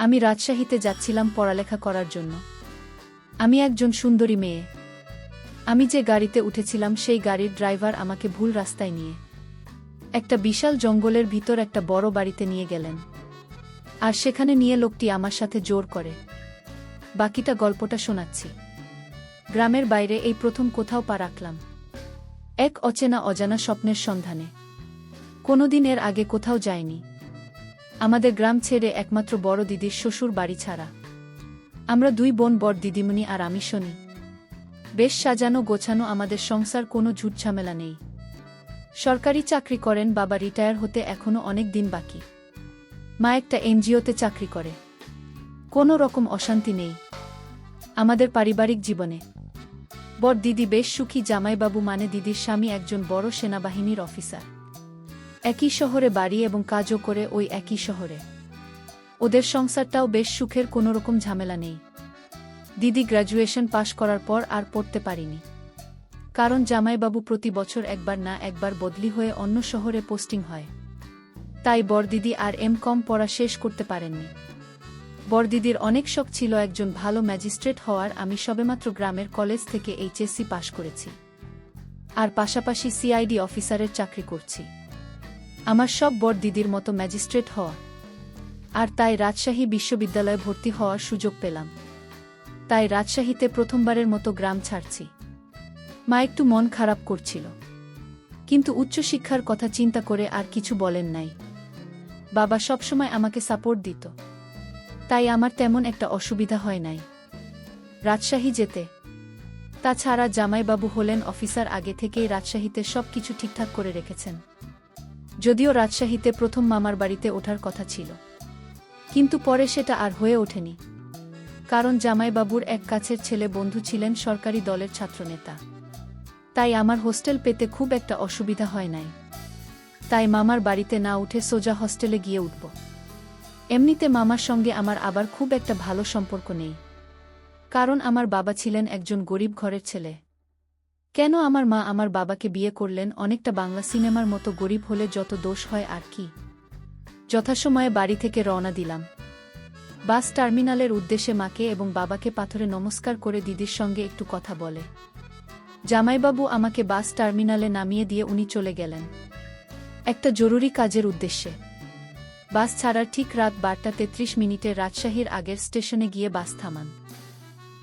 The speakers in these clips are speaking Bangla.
আমি রাজশাহীতে যাচ্ছিলাম পড়ালেখা করার জন্য। আমি একজন সুন্দরী মেয়ে। আমি যে গাড়িতে উঠেছিলাম সেই গাড়ির ড্রাইভার আমাকে ভুল রাস্তায় নিয়ে একটা বিশাল জঙ্গলের ভিতর একটা বড় বাড়িতে নিয়ে গেলেন। আর সেখানে নিয়ে লোকটি আমার সাথে জোর করে বাকিটা গল্পটা শোনাচ্ছি। গ্রামের বাইরে এই প্রথম কোথাও পা রাখলাম, এক অচেনা অজানা স্বপ্নের সন্ধানে। কোনোদিন এর আগে কোথাও যায়নি। আমাদের গ্রাম ছেড়ে একমাত্র বড় দিদির শ্বশুর বাড়ি ছাড়া। আমরা দুই বোন, বড় দিদিমণি আর আমি শনি। বেশ সাজানো গোছানো আমাদের সংসার, কোনো ঝুটঝামেলা নেই। সরকারি চাকরি করেন বাবা, রিটায়ার হতে এখনো অনেক দিন বাকি। মা একটা এনজিওতে চাকরি করে। কোনো রকম অশান্তি নেই আমাদের পারিবারিক জীবনে। বড় দিদি বেশ সুখী। জামাইবাবু মানে দিদির স্বামী একজন বড় সেনাবাহিনীর অফিসার। একই শহরে বাড়ি এবং কাজও করে ওই একই শহরে। ওদের সংসারটাও বেশ সুখের, কোনো রকম ঝামেলা নেই। দিদি গ্র্যাজুয়েশন পাশ করার পর আর পড়তে পারিনি, কারণ জামাইবাবু প্রতি বছর একবার না একবার বদলি হয়ে অন্য শহরে পোস্টিং হয়। তাই বড়দিদি আর কম পড়া শেষ করতে পারেননি। বড়দিদির অনেক শখ ছিল একজন ভালো ম্যাজিস্ট্রেট হওয়ার। আমি সবেমাত্র গ্রামের কলেজ থেকে এইচএসসি পাশ করেছি, আর পাশাপাশি সিআইডি অফিসারের চাকরি করছি। আমার সব বড়দিদির মতো ম্যাজিস্ট্রেট হওয়া, আর তাই রাজশাহী বিশ্ববিদ্যালয়ে ভর্তি হওয়ার সুযোগ পেলাম। তাই রাজশাহীতে প্রথমবারের মতো গ্রাম ছাড়ছি। মা একটু মন খারাপ করছিল, কিন্তু উচ্চশিক্ষার কথা চিন্তা করে আর কিছু বলেন নাই। বাবা সবসময় আমাকে সাপোর্ট দিত, তাই আমার তেমন একটা অসুবিধা হয় নাই রাজশাহী যেতে। তাছাড়া জামাইবাবু হলেন অফিসার, আগে থেকেই রাজশাহীতে সব কিছু ঠিকঠাক করে রেখেছেন। যদিও রাজশাহীতে প্রথম মামার বাড়িতে ওঠার কথা ছিল, কিন্তু পরে সেটা আর হয়ে ওঠেনি, কারণ জামাইবাবুর এক কাছের ছেলে বন্ধু ছিলেন সরকারি দলের ছাত্রনেতা। তাই আমার হোস্টেল পেতে খুব একটা অসুবিধা হয় নাই। তাই মামার বাড়িতে না উঠে সোজা হস্টেলে গিয়ে উঠব। এমনিতে মামার সঙ্গে আমার আবার খুব একটা ভালো সম্পর্ক নেই, কারণ আমার বাবা ছিলেন একজন গরিব ঘরের ছেলে। কেন আমার মা আমার বাবাকে বিয়ে করলেন অনেকটা বাংলা সিনেমার মতো, গরিব হলে যত দোষ হয় আর কি। যথাসময়ে বাড়ি থেকে রওনা দিলাম। বাস টার্মিনালের উদ্দেশ্যে মাকে এবং বাবাকে পাথরে নমস্কার করে দিদির সঙ্গে একটু কথা বলে জামাইবাবু আমাকে বাস টার্মিনালে নামিয়ে দিয়ে উনি চলে গেলেন একটা জরুরি কাজের উদ্দেশ্যে। বাস ছাড়ার ঠিক রাত 12:33 রাজশাহীর আগের স্টেশনে গিয়ে বাস থামান।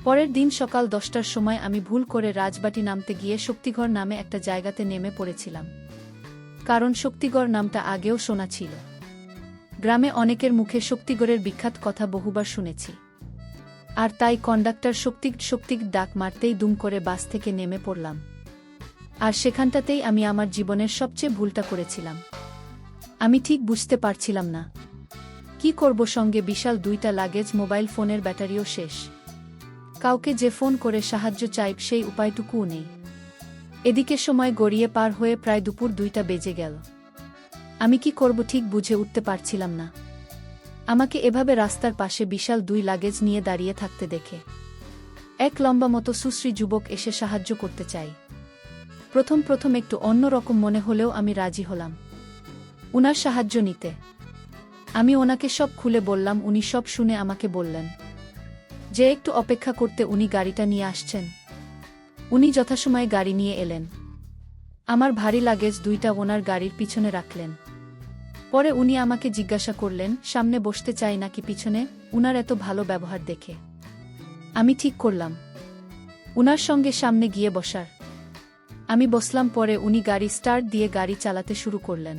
পরের দিন সকাল 10টার সময় আমি ভুল করে রাজবাটি নামতে গিয়ে শক্তিগড় নামে একটা জায়গাতে নেমে পড়েছিলাম, কারণ শক্তিগড় নামটা আগেও শোনা ছিল। গ্রামে অনেকের মুখে শক্তিগড়ের বিখ্যাত কথা বহুবার শুনেছি, আর তাই কন্ডাক্টর শক্তিগ ডাক মারতেই দুম করে বাস থেকে নেমে পড়লাম। আর সেখানটাতেই আমি আমার জীবনের সবচেয়ে ভুলটা করেছিলাম। আমি ঠিক বুঝতে পারছিলাম না কি করব। সঙ্গে বিশাল 2টা লাগেজ, মোবাইল ফোনের ব্যাটারিও শেষ। কাউকে যে ফোন করে সাহায্য চাইব সেই উপায়টুকুও নেই। এদিকে সময় গড়িয়ে পার হয়ে প্রায় দুপুর 2টা বেজে গেল। আমি কি করব ঠিক বুঝে উঠতে পারছিলাম না। আমাকে এভাবে রাস্তার পাশে বিশাল 2 লাগেজ নিয়ে দাঁড়িয়ে থাকতে দেখে এক লম্বা মতো সুশ্রী যুবক এসে সাহায্য করতে চাই। প্রথম একটু অন্যরকম মনে হলেও আমি রাজি হলাম উনার সাহায্য নিতে। আমি ওনাকে সব খুলে বললাম। উনি সব শুনে আমাকে বললেন যে একটু অপেক্ষা করতে, উনি গাড়িটা নিয়ে আসছেন। উনি যথাসময়ে গাড়ি নিয়ে এলেন। আমার ভারী লাগেজ 2টা ওনার গাড়ির পিছনে রাখলেন। পরে উনি আমাকে জিজ্ঞাসা করলেন সামনে বসতে চাই নাকি পিছনে। উনার এত ভালো ব্যবহার দেখে আমি ঠিক করলাম উনার সঙ্গে সামনে গিয়ে বসার। আমি বসলাম। পরে উনি গাড়ি স্টার্ট দিয়ে গাড়ি চালাতে শুরু করলেন।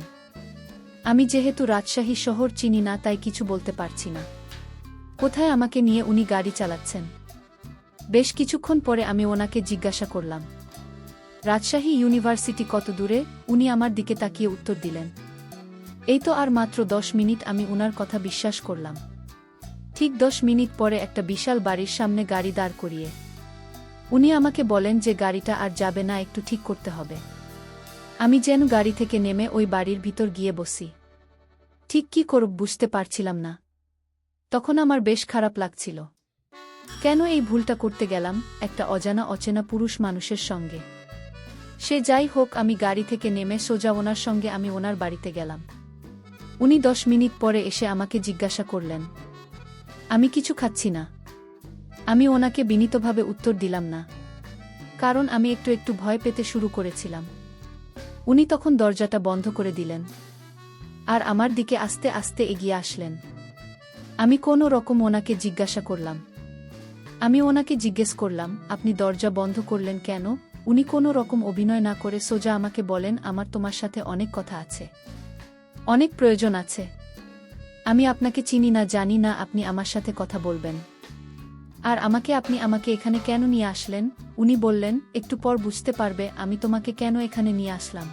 আমি যেহেতু রাজশাহী শহর চিনি না, তাই কিছু বলতে পারছি না কোথায় আমাকে নিয়ে উনি গাড়ি চালাচ্ছেন। বেশ কিছুক্ষণ পরে আমি ওনাকে জিজ্ঞাসা করলাম রাজশাহী ইউনিভার্সিটি কত দূরে। উনি আমার দিকে তাকিয়ে উত্তর দিলেন এই তো আর মাত্র 10 মিনিট। আমি উনার কথা বিশ্বাস করলাম। ঠিক 10 মিনিট পরে একটা বিশাল বাড়ির সামনে গাড়ি দাঁড় করিয়ে উনি আমাকে বলেন যে গাড়িটা আর যাবে না, একটু ঠিক করতে হবে। আমি যেন গাড়ি থেকে নেমে ওই বাড়ির ভিতর গিয়ে বসি। ঠিক কি করব বুঝতে পারছিলাম না। তখন আমার বেশ খারাপ লাগছিল। কেন এই ভুলটা করতে গেলাম একটা অচেনা পুরুষ মানুষের সঙ্গে। সে যাই হোক, আমি গাড়ি থেকে নেমে সোজা ওনার সঙ্গে আমি ওনার বাড়িতে গেলাম। উনি 10 মিনিট পরে এসে আমাকে জিজ্ঞাসা করলেন আমি কিছু খাচ্ছি না। আমি ওনাকে বিনীতভাবে উত্তর দিলাম না, কারণ আমি একটু একটু ভয় পেতে শুরু করেছিলাম। উনি তখন দরজাটা বন্ধ করে দিলেন আর আমার দিকে আস্তে আস্তে এগিয়ে আসলেন। আমি কোনো রকম ওনাকে জিজ্ঞাসা করলাম। আমি ওনাকে জিজ্ঞেস করলাম, আপনি দরজা বন্ধ করলেন কেন? উনি কোনো রকম অভিনয় না করে সোজা আমাকে বলেন, আমার তোমার সাথে অনেক কথা আছে, অনেক প্রয়োজন আছে। আমি আপনাকে চিনি না, জানি না আপনি আমার সাথে কথা বলবেন। আর আপনি আমাকে এখানে কেন নিয়ে আসলেন? উনি বললেন, একটু পর বুঝতে পারবে আমি তোমাকে কেন এখানে নিয়ে আসলাম।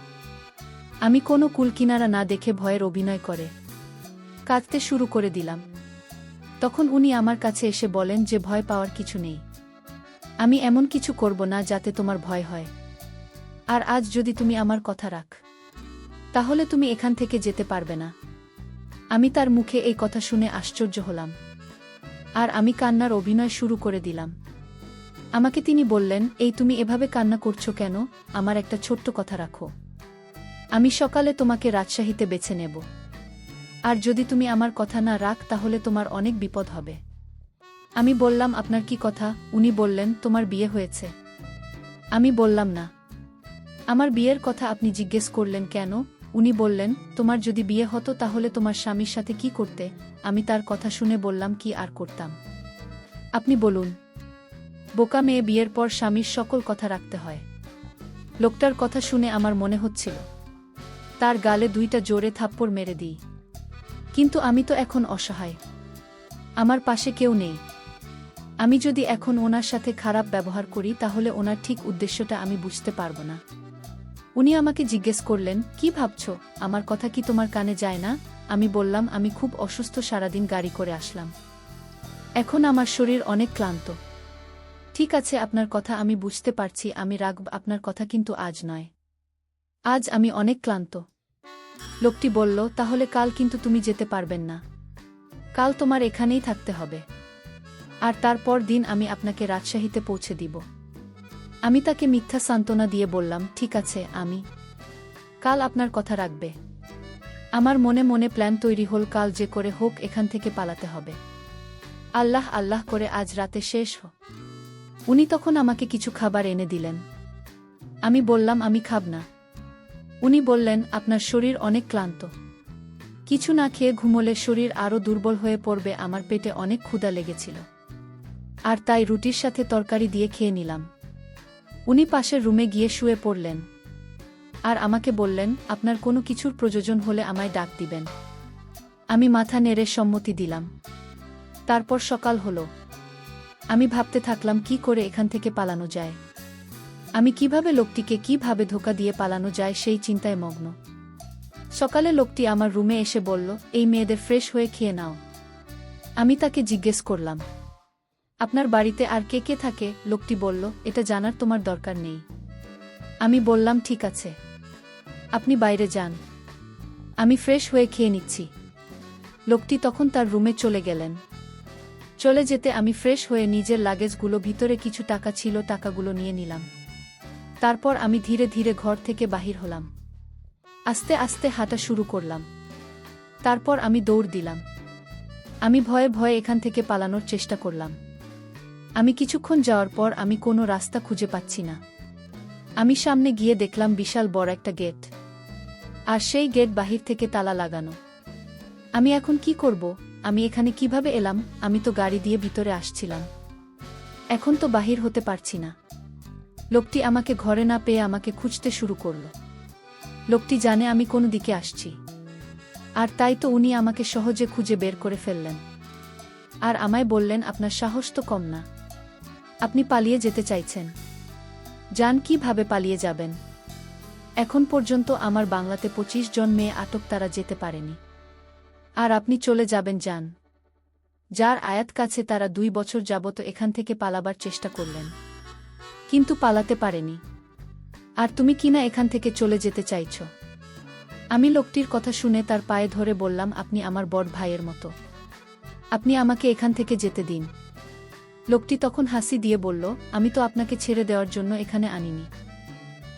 আমি কোনো কুলকিনারা না দেখে ভয়ের অভিনয় করে কাঁদতে শুরু করে দিলাম। তখন উনি আমার কাছে এসে বলেন যে ভয় পাওয়ার কিছু নেই। আমি এমন কিছু করব না যাতে তোমার ভয় হয়। আর আজ যদি তুমি আমার কথা রাখ, তাহলে তুমি এখান থেকে যেতে পারবে না। আমি তার মুখে এই কথা শুনে আশ্চর্য হলাম। আর আমি কান্নার অভিনয় শুরু করে দিলাম। আমাকে তিনি বললেন, এই তুমি এভাবে কান্না করছো কেন? আমার একটা ছোট্ট কথা রাখো। আমি সকালে তোমাকে রাজশাহীতে বেছে নেব। আর যদি তুমি আমার কথা না রাখ তাহলে তোমার অনেক বিপদ হবে। আমি বললাম, আপনার কি কথা? উনি বললেন, তোমার বিয়ে হয়েছে। আমি বললাম না। আমার বিয়ের কথা আপনি জিজ্ঞেস করলেন কেন? উনি বললেন, তোমার যদি বিয়ে হতো তাহলে তোমার স্বামীর সাথে কি করতে? আমি তার কথা শুনে বললাম, কি আর করতাম? আপনি বলুন। বোকা মেয়ে, বিয়ের পর স্বামীর সকল কথা রাখতে হয়। লোকটার কথা শুনে আমার মনে হচ্ছিল তার গালে দুইটা জোরে থাপ্পড় মেরে দিই। কিন্তু আমি তো এখন অসহায়, আমার পাশে কেউ নেই। আমি যদি এখন ওনার সাথে খারাপ ব্যবহার করি তাহলে ওনার ঠিক উদ্দেশ্যটা আমি বুঝতে পারব না। উনি আমাকে জিজ্ঞেস করলেন, কি ভাবছ? আমার কথা কি তোমার কানে যায় না? আমি বললাম, আমি খুব অসুস্থ, সারাদিন গাড়ি করে আসলাম, এখন আমার শরীর অনেক ক্লান্ত। ঠিক আছে, আপনার কথা আমি বুঝতে পারছি, আমি রাখব আপনার কথা, কিন্তু আজ নয়। আজ আমি অনেক ক্লান্ত। লোকটি বলল, তাহলে কাল কিন্তু তুমি যেতে পারবেন না। কাল তোমার এখানেই থাকতে হবে। আর তারপর দিন আমি আপনাকে রাজশাহীতে পৌঁছে দিব। আমি তাকে মিথ্যা সান্ত্বনা দিয়ে বললাম, ঠিক আছে, আমি কাল আপনার কথা রাখবে। আমার মনে মনে প্ল্যান তৈরি হল, কাল যে করে হোক এখান থেকে পালাতে হবে। আল্লাহ আল্লাহ করে আজ রাতে শেষ হোক। উনি তখন আমাকে কিছু খাবার এনে দিলেন। আমি বললাম, আমি খাব না। উনি বললেন, আপনার শরীর অনেক ক্লান্ত, কিছু না খেয়ে ঘুমোলে শরীর আরও দুর্বল হয়ে পড়বে। আমার পেটে অনেক ক্ষুধা লেগেছিল, আর তাই রুটির সাথে তরকারি দিয়ে খেয়ে নিলাম। উনি পাশের রুমে গিয়ে শুয়ে পড়লেন আর আমাকে বললেন, আপনার কোনো কিছুর প্রয়োজন হলে আমায় ডাক দিবেন। আমি মাথা নেড়ে সম্মতি দিলাম। তারপর সকাল হলো। আমি ভাবতে থাকলাম কি করে এখান থেকে পালানো যায়। আমি কিভাবে লোকটিকে কিভাবে ধোঁকা দিয়ে পালানো যায় সেই চিন্তায় মগ্ন। সকালে লোকটি আমার রুমে এসে বলল, এই মেয়েদের ফ্রেশ হয়ে খেয়ে নাও। আমি তাকে জিজ্ঞেস করলাম, আপনার বাড়িতে আর কে কে থাকে? লোকটি বলল, এটা জানার তোমার দরকার নেই। আমি বললাম, ঠিক আছে, আপনি বাইরে যান, আমি ফ্রেশ হয়ে খেয়ে নিচ্ছি। লোকটি তখন তার রুমে চলে গেলেন। চলে যেতে আমি ফ্রেশ হয়ে নিজের লাগেজগুলো, ভিতরে কিছু টাকা ছিল, টাকাগুলো নিয়ে নিলাম। তারপর আমি ধীরে ধীরে ঘর থেকে বাহির হলাম। আস্তে আস্তে হাঁটা শুরু করলাম। তারপর আমি দৌড় দিলাম। আমি ভয়ে ভয়ে এখান থেকে পালানোর চেষ্টা করলাম। আমি কিছুক্ষণ যাওয়ার পর আমি কোনো রাস্তা খুঁজে পাচ্ছি না। আমি সামনে গিয়ে দেখলাম বিশাল বড় একটা গেট, আর সেই গেট বাহির থেকে তালা লাগানো। আমি এখন কি করব? আমি এখানে কিভাবে এলাম? আমি তো গাড়ি দিয়ে ভিতরে আসছিলাম, এখন তো বাহির হতে পারছি না। লোকটি আমাকে ঘরে না পেয়ে আমাকে খুঁজতে শুরু করল। লোকটি জানে আমি কোন দিকে আসছি, আর তাই তো উনি আমাকে সহজে খুঁজে বের করে ফেললেন। আর আমায় বললেন, আপনার সাহস তো কম না, আপনি পালিয়ে যেতে চাইছেন। যান, কিভাবে পালিয়ে যাবেন? এখন পর্যন্ত আমার বাংলাতে 25 জন মেয়ে আটক, তারা যেতে পারেনি, আর আপনি চলে যাবেন? যান। যার আয়াত কাছে তারা 2 বছর যাবত এখান থেকে পালাবার চেষ্টা করলেন, কিন্তু পালাতে পারেনি। আর তুমি কিনা এখান থেকে চলে যেতে চাইছ? আমি লোকটির কথা শুনে তার পায়ে ধরে বললাম, আপনি আমার বড় ভাইয়ের মতো, আপনি আমাকে এখান থেকে যেতে দিন। লোকটি তখন হাসি দিয়ে বলল, আমি তো আপনাকে ছেড়ে দেওয়ার জন্য এখানে আনিনি।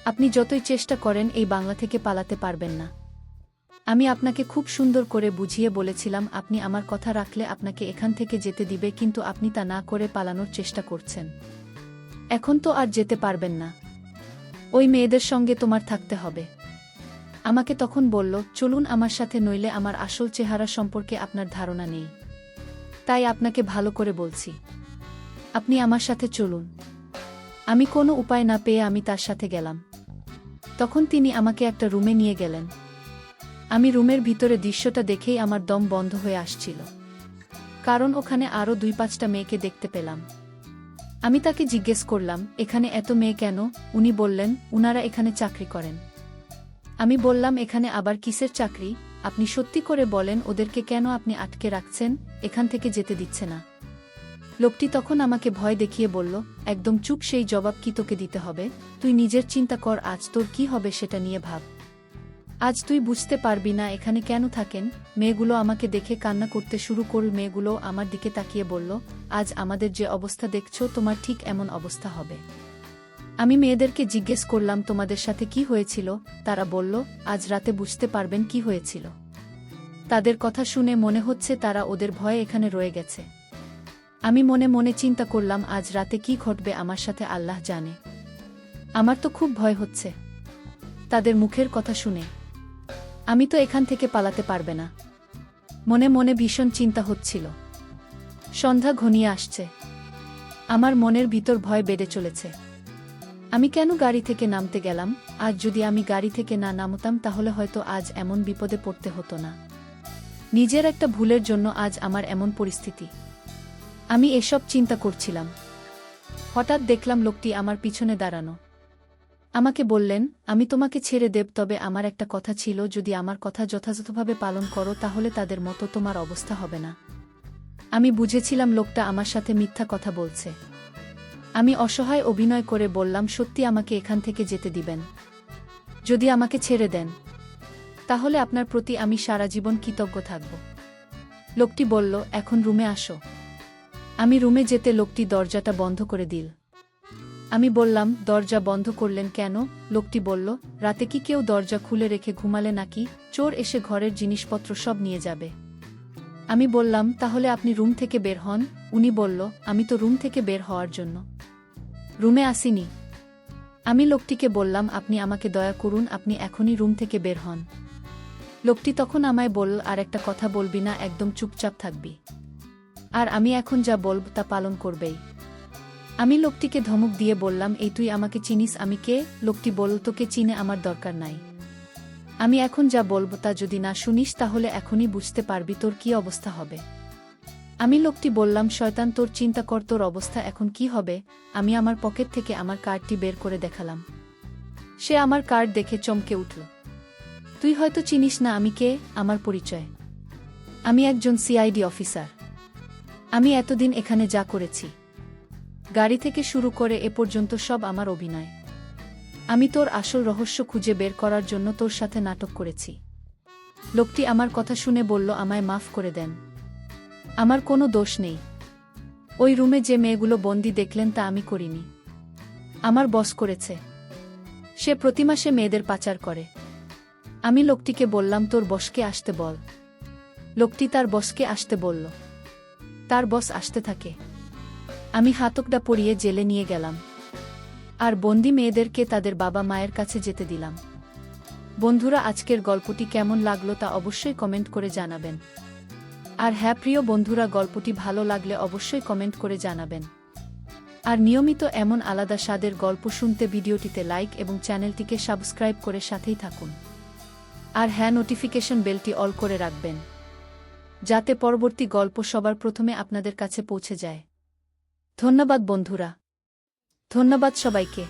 আপনি যতই চেষ্টা করেন এই বাংলা থেকে পালাতে পারবেন না। আমি আপনাকে খুব সুন্দর করে বুঝিয়ে বলেছিলাম আপনি আমার কথা রাখলে আপনাকে এখান থেকে যেতে দিবে, কিন্তু আপনি তা না করে পালানোর চেষ্টা করছেন। এখন তো আর যেতে পারবেন না। ওই মেয়েদের সঙ্গে তোমার থাকতে হবে। আমাকে তখন বলল, চলুন আমার সাথে, নইলে আমার আসল চেহারা সম্পর্কে আপনার ধারণা নেই। তাই আপনাকে ভালো করে বলছি, আপনি আমার সাথে চলুন। আমি কোনো উপায় না পেয়ে আমি তার সাথে গেলাম। তখন তিনি আমাকে একটা রুমে নিয়ে গেলেন। আমি রুমের ভিতরে দৃশ্যটা দেখেই আমার দম বন্ধ হয়ে আসছিল, কারণ ওখানে আরও 2-5টা মেয়েকে দেখতে পেলাম। আমি তাকে জিজ্ঞেস করলাম, এখানে এত মেয়ে কেন? উনি বললেন, উনারা এখানে চাকরি করেন। আমি বললাম, এখানে আবার কিসের চাকরি? আপনি সত্যি করে বলেন, ওদেরকে কেন আপনি আটকে রাখছেন, এখান থেকে যেতে দিচ্ছে না? লোকটি তখন আমাকে ভয় দেখিয়ে বলল, একদম চুপ, সেই জবাব কি তোকে দিতে হবে? তুই নিজের চিন্তা কর, আজ তোর কি হবে সেটা নিয়ে ভাব। আজ তুই বুঝতে পারবি না এখানে কেন থাকেন। মেয়েগুলো আমাকে দেখে কান্না করতে শুরু করল। মেয়েগুলো আমার দিকে তাকিয়ে বলল, আজ আমাদের যে অবস্থা দেখছো তোমার ঠিক এমন অবস্থা হবে। আমি মেয়েদেরকে জিজ্ঞেস করলাম, তোমাদের সাথে কি হয়েছিল? তারা বলল, আজ রাতে বুঝতে পারবেন কি হয়েছিল। তাদের কথা শুনে মনে হচ্ছে তারা ওদের ভয়ে এখানে রয়ে গেছে। আমি মনে মনে চিন্তা করলাম, আজ রাতে কি ঘটবে আমার সাথে আল্লাহ জানে। আমার তো খুব ভয় হচ্ছে তাদের মুখের কথা শুনে। আমি তো এখান থেকে পালাতে পারবে না। মনে মনে ভীষণ চিন্তা হচ্ছিল। সন্ধ্যা ঘনিয়ে আসছে। আমার মনের ভিতর ভয় বেড়ে চলেছে। আমি কেন গাড়ি থেকে নামতে গেলাম? আজ যদি আমি গাড়ি থেকে না নামতাম তাহলে হয়তো আজ এমন বিপদে পড়তে হতো না। নিজের একটা ভুলের জন্য আজ আমার এমন পরিস্থিতি। আমি এসব চিন্তা করছিলাম। হঠাৎ দেখলাম লোকটি আমার পিছনে দাঁড়ানো। আমাকে বললেন, আমি তোমাকে ছেড়ে দেব, তবে আমার একটা কথা ছিল, যদি আমার কথা যথাযথভাবে পালন করো তাহলে তাদের মতো তোমার অবস্থা হবে না। আমি বুঝেছিলাম লোকটা আমার সাথে মিথ্যা কথা বলছে। আমি অসহায় অভিনয় করে বললাম, সত্যি আমাকে এখান থেকে যেতে দিবেন? যদি আমাকে ছেড়ে দেন তাহলে আপনার প্রতি আমি সারা জীবন কৃতজ্ঞ থাকব। লোকটি বলল, এখন রুমে আসো। আমি রুমে যেতে লোকটি দরজাটা বন্ধ করে দিল। আমি বললাম, দরজা বন্ধ করলেন কেন? লোকটি বলল, রাতে কি কেউ দরজা খুলে রেখে ঘুমালে নাকি? চোর এসে ঘরের জিনিসপত্র সব নিয়ে যাবে। আমি বললাম, তাহলে আপনি রুম থেকে বের হন। উনি বলল, আমি তো রুম থেকে বের হওয়ার জন্য রুমে আসিনি। আমি লোকটিকে বললাম, আপনি আমাকে দয়া করুন, আপনি এখনই রুম থেকে বের হন। লোকটি তখন আমায় বলল, আর একটা কথা বলবি না, একদম চুপচাপ থাকবি, আর আমি এখন যা বলব তা পালন করবেই। আমি লোকটিকে ধমক দিয়ে বললাম, এই তুই আমাকে চিনিস? আমি কে? লোকটি বলল, তোকে চিনে আমার দরকার নাই। আমি এখন যা বলবো তা যদি না শুনিস তাহলে এখনই বুঝতে পারবি তোর কি অবস্থা হবে। আমি লোকটি বললাম, শয়তান, তোর চিন্তা কর, তোর অবস্থা এখন কি হবে। আমি আমার পকেট থেকে আমার কার্ডটি বের করে দেখালাম। সে আমার কার্ড দেখে চমকে উঠল। তুই হয়তো চিনিস না আমি কে। আমার পরিচয়, আমি একজন সিআইডি অফিসার। আমি এতদিন এখানে যা করেছি, গাড়ি থেকে শুরু করে এ পর্যন্ত সব আমার অভিনয়। আমি তোর আসল রহস্য খুঁজে বের করার জন্য তোর সাথে নাটক করেছি। লোকটি আমার কথা শুনে বলল, আমায় মাফ করে দেন, আমার কোনো দোষ নেই। ওই রুমে যে মেয়েগুলো বন্দি দেখলেন তা আমি করিনি, আমার বস করেছে। সে প্রতি মাসে মেয়েদের পাচার করে। আমি লোকটিকে বললাম, তোর বসকে আসতে বল। লোকটি তার বসকে আসতে বলল। তার বস আসতে থাকে। আমি হাতকড়া পরিয়ে জেলে নিয়ে গেলাম, আর বন্দি মেয়েদেরকে তাদের বাবা মায়ের কাছে যেতে দিলাম। বন্ধুরা, আজকের গল্পটি কেমন লাগলো তা অবশ্যই কমেন্ট করে জানাবেন। আর হ্যাঁ প্রিয় বন্ধুরা, গল্পটি ভালো লাগলে অবশ্যই কমেন্ট করে জানাবেন। আর নিয়মিত এমন আলাদা স্বাদের গল্প শুনতে ভিডিওটিতে লাইক এবং চ্যানেলটিকে সাবস্ক্রাইব করে সাথেই থাকুন। আর হ্যাঁ, নোটিফিকেশন বেলটি অল করে রাখবেন, যাতে পরবর্তী গল্প সবার প্রথমে আপনাদের কাছে পৌঁছে যায়। ধন্যবাদ বন্ধুরা, ধন্যবাদ সবাইকে।